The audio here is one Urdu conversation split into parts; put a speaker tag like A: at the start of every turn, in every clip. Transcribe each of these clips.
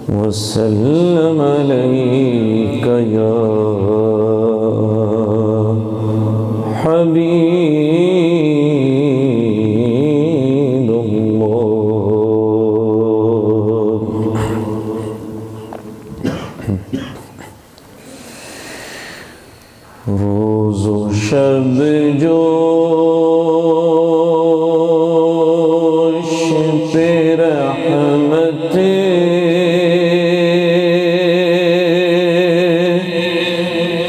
A: وسلم عليك يا حبيب الله. روز و شب جوش پہ رحمت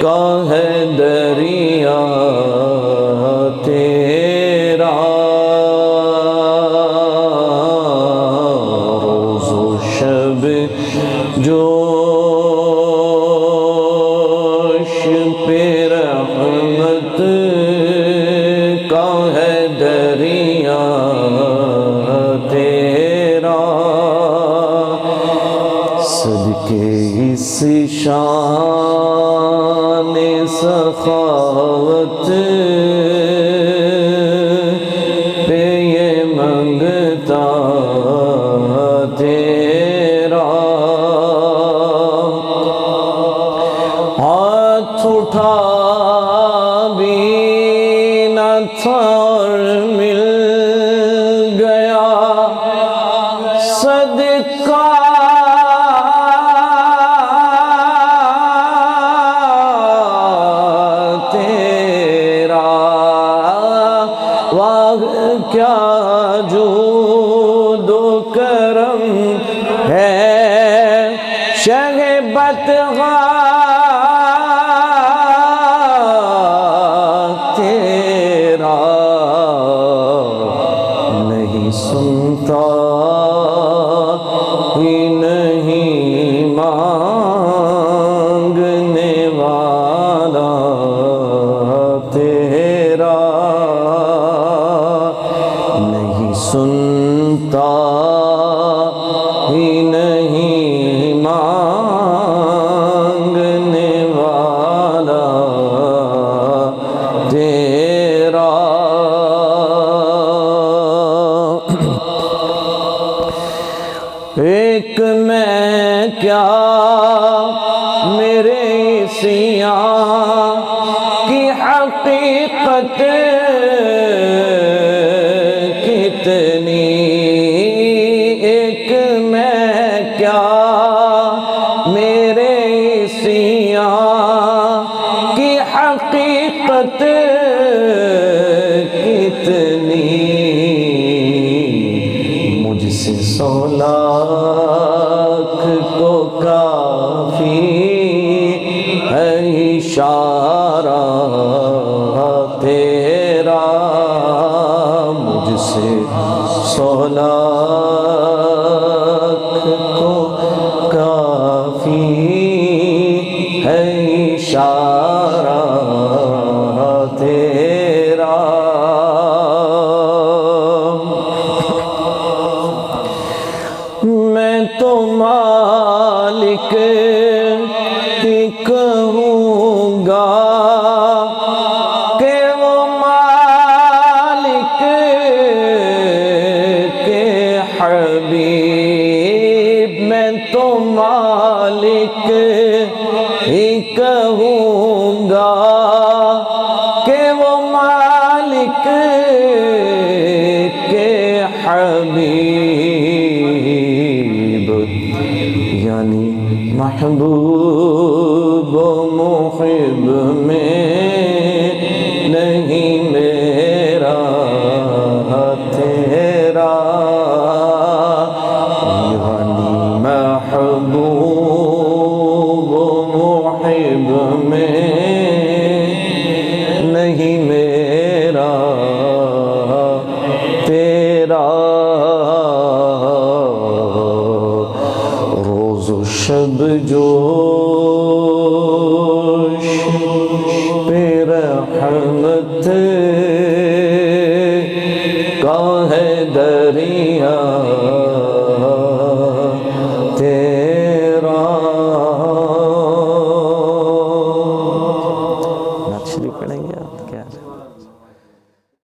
A: کا ہے دریا تیرا. روز و شب جوش پہ رحمت کا ہے دریا تیرا. صدقے اس شان سخاوت پہ یہ منگتا تیرا. ہاتھ اٹھا بھی نہ تھا اور مل گیا صدقہ تیرا. واہ کیا جود و کرم ہے شہ بدغاں تیرا. نہیں سنتا ہی نہیں مانگنے والا تیرا. نہیں سنتا ہی نہیں مانگنے والا تیرا. ایک میں کیا میرے سیاں کی حقیقت کتنی. ایک میں کیا میرے سیاں کی حقیقت کتنی. مجھ سے 100 لاکھ کو کافی ہے اشارہ تیرا. مجھ سے 100 لاکھ کو کافی ہے اشارہ تیرا. میں تو مالک ہی کہوں گا کہ وہ مالک کے حبیب. میں تو مالک ہی کہوں گا کہ وہ مالک کے حبیب. یعنی محبوب و محب میں نہیں میرا تیرا. یعنی محبوب و محب میں نہیں میرا تیرا. روز و شب جوش پہ رحمت کا ہے دریا تیرا. نعت شریف پڑھیں گے آپ کیا